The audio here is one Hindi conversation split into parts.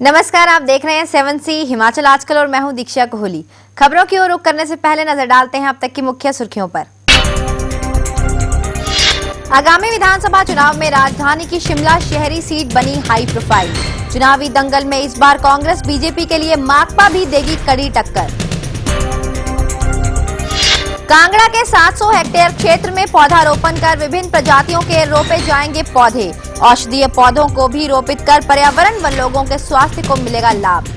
नमस्कार, आप देख रहे हैं 7C हिमाचल आजकल और मैं हूं दीक्षा कोहली। खबरों की ओर रुख करने से पहले नजर डालते हैं अब तक की मुख्य सुर्खियों पर। आगामी विधानसभा चुनाव में राजधानी की शिमला शहरी सीट बनी हाई प्रोफाइल। चुनावी दंगल में इस बार कांग्रेस बीजेपी के लिए माकपा भी देगी कड़ी टक्कर। कांगड़ा के 700 हेक्टेयर क्षेत्र में पौधारोपण कर विभिन्न प्रजातियों के रोपे जाएंगे पौधे। औषधीय पौधों को भी रोपित कर पर्यावरण व लोगों के स्वास्थ्य को मिलेगा लाभ।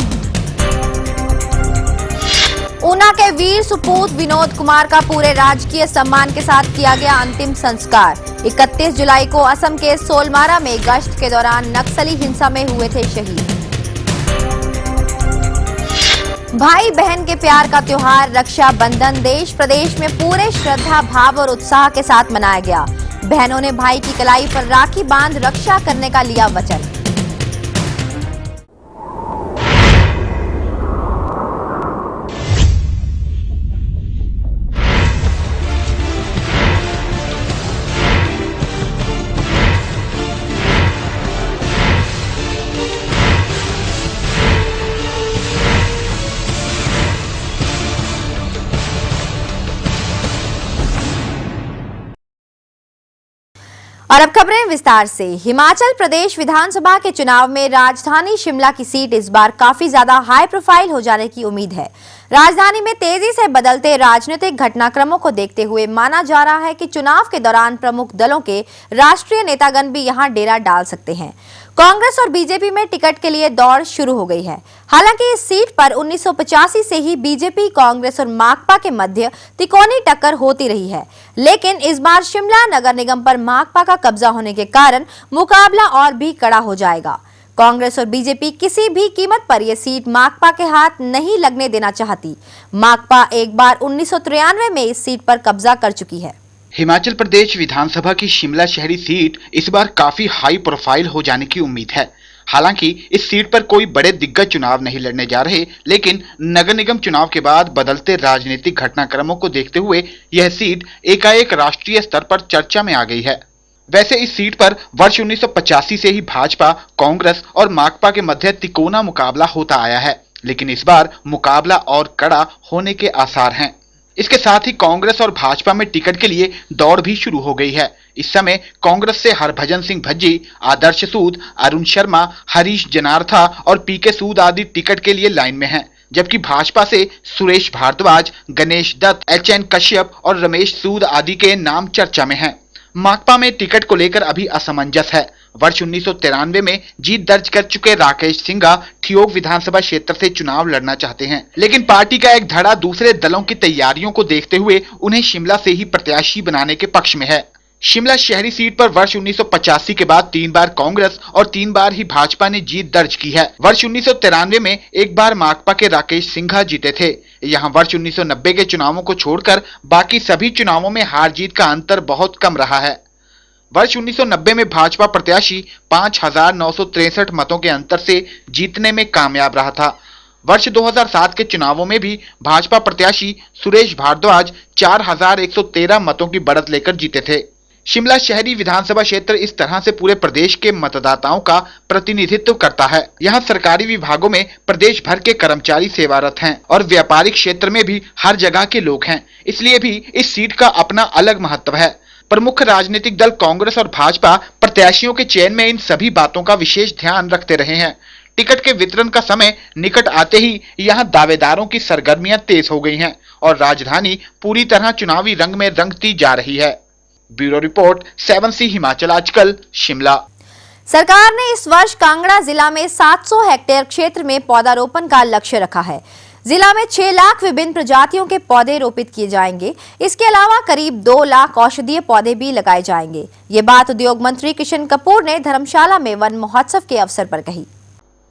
ऊना के वीर सुपूत विनोद कुमार का पूरे राजकीय सम्मान के साथ किया गया अंतिम संस्कार। 31 जुलाई को असम के सोलमारा में गश्त के दौरान नक्सली हिंसा में हुए थे शहीद। भाई बहन के प्यार का त्योहार रक्षाबंधन देश प्रदेश में पूरे श्रद्धा भाव और उत्साह के साथ मनाया गया। बहनों ने भाई की कलाई पर राखी बांध रक्षा करने का लिया वचन। और अब खबरें विस्तार से। हिमाचल प्रदेश विधानसभा के चुनाव में राजधानी शिमला की सीट इस बार काफी ज्यादा हाई प्रोफाइल हो जाने की उम्मीद है। राजधानी में तेजी से बदलते राजनीतिक घटनाक्रमों को देखते हुए माना जा रहा है कि चुनाव के दौरान प्रमुख दलों के राष्ट्रीय नेतागण भी यहां डेरा डाल सकते हैं। कांग्रेस और बीजेपी में टिकट के लिए दौड़ शुरू हो गई है। हालांकि इस सीट पर 1985 से ही बीजेपी, कांग्रेस और माकपा के मध्य तिकोनी टक्कर होती रही है, लेकिन इस बार शिमला नगर निगम पर माकपा का कब्जा होने के कारण मुकाबला और भी कड़ा हो जाएगा। कांग्रेस और बीजेपी किसी भी कीमत पर यह सीट माकपा के हाथ नहीं लगने देना चाहती। माकपा एक बार 1993 में इस सीट पर कब्जा कर चुकी है। हिमाचल प्रदेश विधानसभा की शिमला शहरी सीट इस बार काफी हाई प्रोफाइल हो जाने की उम्मीद है। हालांकि इस सीट पर कोई बड़े दिग्गज चुनाव नहीं लड़ने जा रहे, लेकिन नगर निगम चुनाव के बाद बदलते राजनीतिक घटनाक्रमों को देखते हुए यह सीट एकाएक राष्ट्रीय स्तर पर चर्चा में आ गई है। वैसे इस सीट पर वर्ष 1985 से ही भाजपा, कांग्रेस और माकपा के मध्य तिकोना मुकाबला होता आया है, लेकिन इस बार मुकाबला और कड़ा होने के आसार हैं। इसके साथ ही कांग्रेस और भाजपा में टिकट के लिए दौड़ भी शुरू हो गई है। इस समय कांग्रेस से हरभजन सिंह भज्जी, आदर्श सूद, अरुण शर्मा, हरीश जनार्था और पीके सूद आदि टिकट के लिए लाइन में हैं, जबकि भाजपा से सुरेश भारद्वाज, गणेश दत्त, एचएन कश्यप और रमेश सूद आदि के नाम चर्चा में हैं। माकपा में टिकट को लेकर अभी असमंजस है। वर्ष 1993 में जीत दर्ज कर चुके राकेश सिंघा ठियोग विधानसभा क्षेत्र से चुनाव लड़ना चाहते हैं, लेकिन पार्टी का एक धड़ा दूसरे दलों की तैयारियों को देखते हुए उन्हें शिमला से ही प्रत्याशी बनाने के पक्ष में है। शिमला शहरी सीट पर वर्ष 1985 के बाद 3 बार कांग्रेस और 3 बार ही भाजपा ने जीत दर्ज की है। वर्ष 1993 में एक बार माकपा के राकेश सिंघा जीते थे। यहाँ वर्ष 1990 के चुनावों को छोड़कर बाकी सभी चुनावों में हार जीत का अंतर बहुत कम रहा है। वर्ष 1990 में भाजपा प्रत्याशी 5,963 मतों के अंतर से जीतने में कामयाब रहा था। वर्ष 2007 के चुनावों में भी भाजपा प्रत्याशी सुरेश भारद्वाज 4,113 मतों की बढ़त लेकर जीते थे। शिमला शहरी विधानसभा क्षेत्र इस तरह से पूरे प्रदेश के मतदाताओं का प्रतिनिधित्व करता है। यहाँ सरकारी विभागों में प्रदेश भर के कर्मचारी सेवारत हैं और व्यापारिक क्षेत्र में भी हर जगह के लोग हैं, इसलिए भी इस सीट का अपना अलग महत्व है। प्रमुख राजनीतिक दल कांग्रेस और भाजपा प्रत्याशियों के चयन में इन सभी बातों का विशेष ध्यान रखते रहे हैं। टिकट के वितरण का समय निकट आते ही यहाँ दावेदारों की सरगर्मियां तेज हो गई हैं और राजधानी पूरी तरह चुनावी रंग में रंगती जा रही है। ब्यूरो रिपोर्ट 7C हिमाचल आजकल शिमला। सरकार ने इस वर्ष कांगड़ा जिला में 700 हेक्टेयर क्षेत्र में पौधारोपण का लक्ष्य रखा है। जिला में 6 लाख विभिन्न प्रजातियों के पौधे रोपित किए जाएंगे। इसके अलावा करीब 2 लाख औषधीय पौधे भी लगाए जाएंगे। ये बात उद्योग मंत्री किशन कपूर ने धर्मशाला में वन महोत्सव के अवसर पर कही।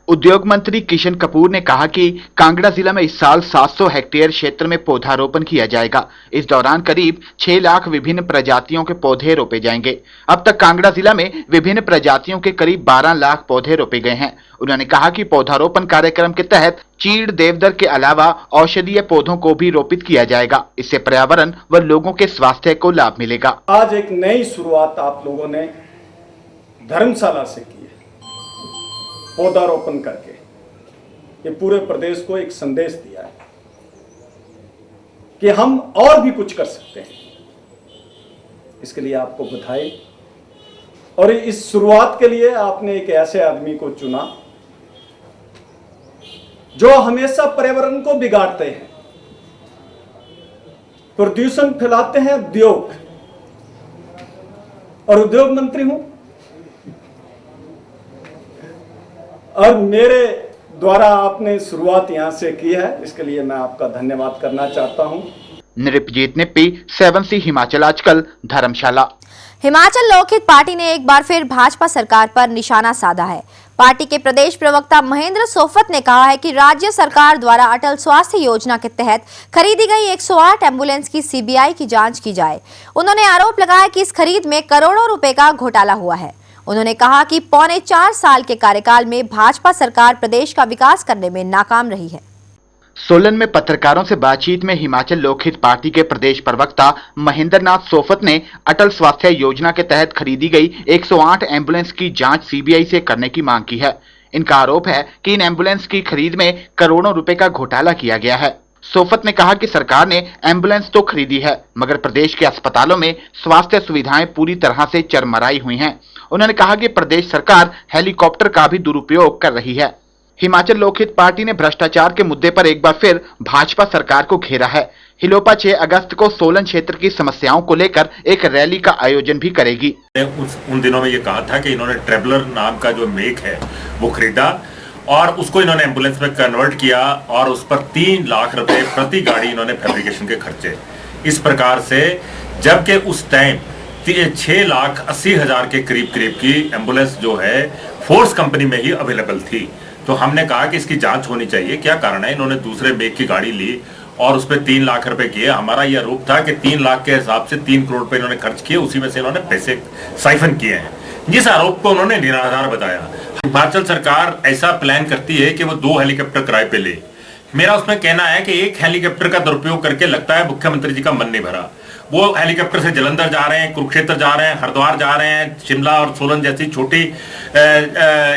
उद्योग मंत्री किशन कपूर ने कहा कि कांगड़ा जिला में इस साल 700 हेक्टेयर क्षेत्र में पौधारोपण किया जाएगा। इस दौरान करीब 6 लाख विभिन्न प्रजातियों के पौधे रोपे जाएंगे। अब तक कांगड़ा जिला में विभिन्न प्रजातियों के करीब 12 लाख पौधे रोपे गए हैं। उन्होंने कहा कि पौधारोपण कार्यक्रम के तहत चीड़, देवदार के अलावा औषधीय पौधों को भी रोपित किया जाएगा। इससे पर्यावरण व लोगों के स्वास्थ्य को लाभ मिलेगा। आज एक नई शुरुआत आप लोगों ने धर्मशाला से की है, पौधारोपण करके। ये पूरे प्रदेश को एक संदेश दिया है कि हम और भी कुछ कर सकते हैं। इसके लिए आपको बधाई। और इस शुरुआत के लिए आपने एक ऐसे आदमी को चुना जो हमेशा पर्यावरण को बिगाड़ते हैं, प्रदूषण फैलाते हैं उद्योग, और उद्योग मंत्री हूं और मेरे द्वारा आपने शुरुआत यहां से की है, इसके लिए मैं आपका धन्यवाद करना चाहता हूं। नृपजीत निप्पी, 7C हिमाचल आजकल, धर्मशाला। हिमाचल लोकहित पार्टी ने एक बार फिर भाजपा सरकार पर निशाना साधा है। पार्टी के प्रदेश प्रवक्ता महेंद्र सोफत ने कहा है कि राज्य सरकार द्वारा अटल स्वास्थ्य योजना के तहत खरीदी गई 108 एम्बुलेंस की सीबीआई की जांच की जाए। उन्होंने आरोप लगाया कि इस खरीद में करोड़ों रुपए का घोटाला हुआ है। उन्होंने कहा कि 4.25 साल के कार्यकाल में भाजपा सरकार प्रदेश का विकास करने में नाकाम रही है। सोलन में पत्रकारों से बातचीत में हिमाचल लोकहित पार्टी के प्रदेश प्रवक्ता महेंद्र नाथ सोफत ने अटल स्वास्थ्य योजना के तहत खरीदी गई 108 एम्बुलेंस की जांच सीबीआई से करने की मांग की है। इनका आरोप है कि इन एम्बुलेंस की खरीद में करोड़ों रुपए का घोटाला किया गया है। सोफत ने कहा कि सरकार ने एम्बुलेंस तो खरीदी है, मगर प्रदेश के अस्पतालों में स्वास्थ्य सुविधाएं पूरी तरह से चरमराई हुई हैं। उन्होंने कहा कि प्रदेश सरकार हेलीकॉप्टर का भी दुरुपयोग कर रही है। हिमाचल लोकहित पार्टी ने भ्रष्टाचार के मुद्दे पर एक बार फिर भाजपा सरकार को घेरा है। हिलोपा 6 अगस्त को सोलन क्षेत्र की समस्याओं को लेकर एक रैली का आयोजन भी करेगी। उन दिनों में ये कहा था कि इन्होंने ट्रेवलर नाम का जो मेक है वो खरीदा और उसको इन्होंने एम्बुलेंस में कन्वर्ट किया और उस पर 3 लाख रुपए प्रति गाड़ी इन्होंने फैब्रिकेशन के खर्चे। इस प्रकार से जबकि उस टाइम 6,80,000 के करीब की एम्बुलेंस जो है फोर्स कंपनी में ही अवेलेबल थी। तो हमने कहा कि इसकी जांच होनी चाहिए, क्या कारण है इन्होंने दूसरे मेक की गाड़ी ली और उस पर 3 लाख रुपए किए। हमारा यह आरोप था कि 3 लाख के हिसाब से 3 करोड़ रुपए इन्होंने खर्च किए, उसी में से इन्होंने पैसे साइफन किए हैं, जिस आरोप को उन्होंने निराधार बताया। हिमाचल सरकार ऐसा प्लान करती है कि वो 2 हेलीकॉप्टर किराए पे ले। मेरा उसमें कहना है कि एक हेलीकॉप्टर का दुरुपयोग करके लगता है मुख्यमंत्री जी का मन नहीं भरा। वो हेलीकॉप्टर से जलंधर जा रहे हैं, कुरुक्षेत्र जा रहे हैं, हरिद्वार जा रहे हैं, शिमला और सोलन जैसी छोटी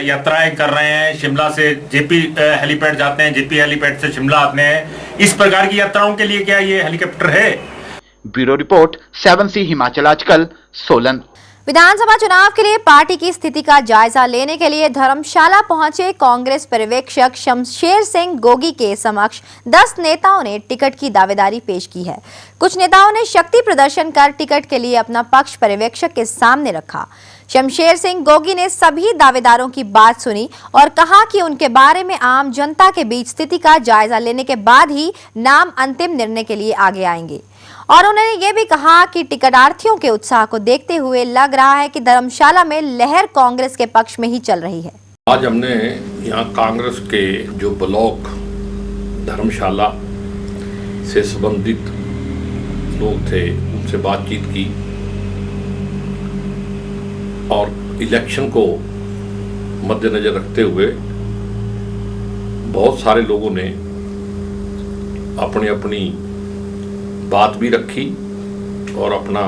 यात्राएं कर रहे हैं। शिमला से जेपी हेलीपैड जाते हैं, जेपी हेलीपैड से शिमला आते हैं। इस प्रकार की यात्राओं के लिए क्या ये हेलीकॉप्टर है? ब्यूरो रिपोर्ट, 7C हिमाचल आजकल, सोलन। विधानसभा चुनाव के लिए पार्टी की स्थिति का जायजा लेने के लिए धर्मशाला पहुंचे कांग्रेस पर्यवेक्षक शमशेर सिंह गोगी के समक्ष 10 नेताओं ने टिकट की दावेदारी पेश की है। कुछ नेताओं ने शक्ति प्रदर्शन कर टिकट के लिए अपना पक्ष पर्यवेक्षक के सामने रखा। शमशेर सिंह गोगी ने सभी दावेदारों की बात सुनी और कहा कि उनके बारे में आम जनता के बीच स्थिति का जायजा लेने के बाद ही नाम अंतिम निर्णय के लिए आगे आएंगे। और उन्होंने ये भी कहा कि टिकटार्थियों के उत्साह को देखते हुए लग रहा है कि धर्मशाला में लहर कांग्रेस के पक्ष में ही चल रही है। आज हमने यहाँ कांग्रेस के जो ब्लॉक धर्मशाला से संबंधित लोग थे उनसे बातचीत की और इलेक्शन को मद्देनजर रखते हुए बहुत सारे लोगों ने अपनी अपनी बात भी रखी और अपना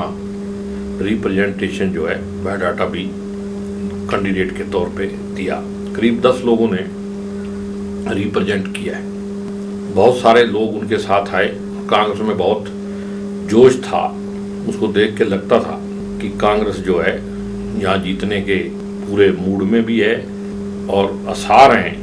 रिप्रेजेंटेशन जो है वह डाटा भी कैंडिडेट के तौर पे दिया। करीब 10 लोगों ने रिप्रेजेंट किया है। बहुत सारे लोग उनके साथ आए। कांग्रेस में बहुत जोश था, उसको देख के लगता था कि कांग्रेस जो है यहाँ जीतने के पूरे मूड में भी है और आसार हैं।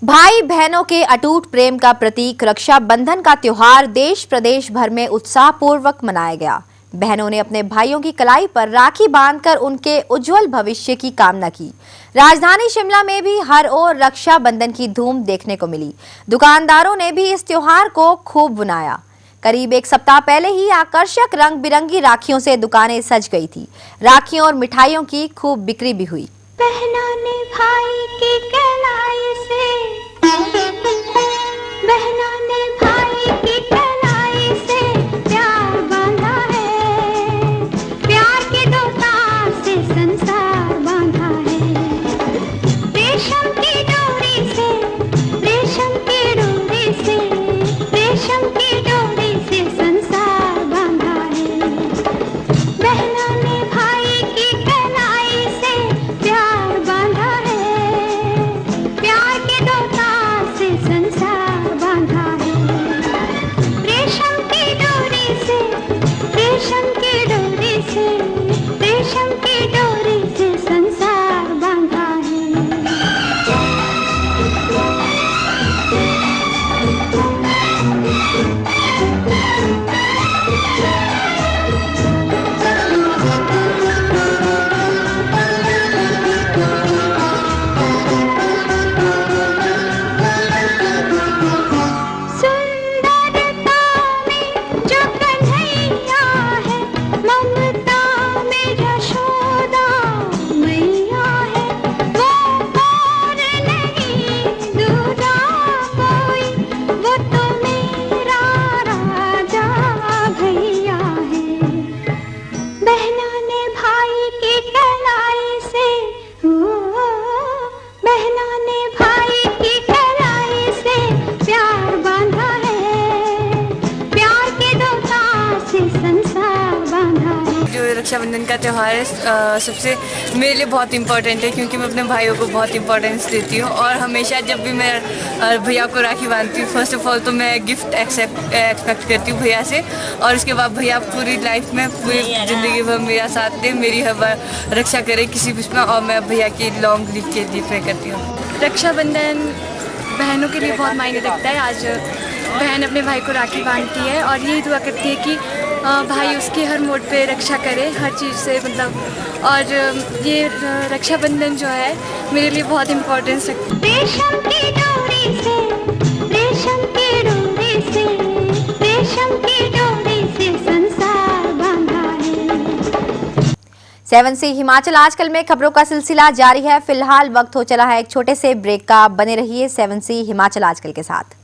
भाई बहनों के अटूट प्रेम का प्रतीक रक्षाबंधन का त्योहार देश प्रदेश भर में उत्साहपूर्वक मनाया गया। बहनों ने अपने भाइयों की कलाई पर राखी बांधकर उनके उज्जवल भविष्य की कामना की। राजधानी शिमला में भी हर ओर रक्षाबंधन की धूम देखने को मिली। दुकानदारों ने भी इस त्योहार को खूब मनाया। करीब 1 सप्ताह पहले ही आकर्षक रंग बिरंगी राखियों से दुकानें सज गई थी। राखियों और मिठाइयों की खूब बिक्री भी हुई। बहनों ने भाई की कलाई से, बहनों ने भाई की कलाई से प्यार बांधा है, प्यार के दो तार से संसार बांधा है। रेशम की डोरी से, रेशम की डोरी से, रेशम की डोरी से संसार बांधा है। बहनों ने भाई की कलाई से प्यार बांधा है। रक्षाबंधन का त्यौहार है सबसे मेरे लिए बहुत इम्पोर्टेंट है, क्योंकि मैं अपने भाइयों को बहुत इंपॉर्टेंस देती हूँ। और हमेशा जब भी मैं भैया को राखी बांधती हूँ, फर्स्ट ऑफ ऑल तो मैं गिफ्ट एक्सपेक्ट करती हूँ भैया से, और उसके बाद भैया पूरी लाइफ में पूरी ज़िंदगी भर मेरा साथ दे, मेरी हर बार रक्षा करे किसी भी उसमें, और मैं भैया की लॉन्ग लिव के लिए प्रे करती हूँ। रक्षाबंधन बहनों के लिए बहुत मायने रखता है। आज बहन अपने भाई को राखी बांधती है और यही दुआ करती है कि भाई उसकी हर मोड़ पे रक्षा करे, हर चीज़ से मतलब। और ये रक्षाबंधन जो है मेरे लिए बहुत इम्पोर्टेंस रखती है। रेशम की डोरी से, रेशम की डोरी से, रेशम की डोरी से संसार बांधा है। 7 सी हिमाचल आजकल में खबरों का सिलसिला जारी है। फिलहाल वक्त हो चला है एक छोटे से ब्रेक का। बने रहिए 7 सी हिमाचल आजकल के साथ।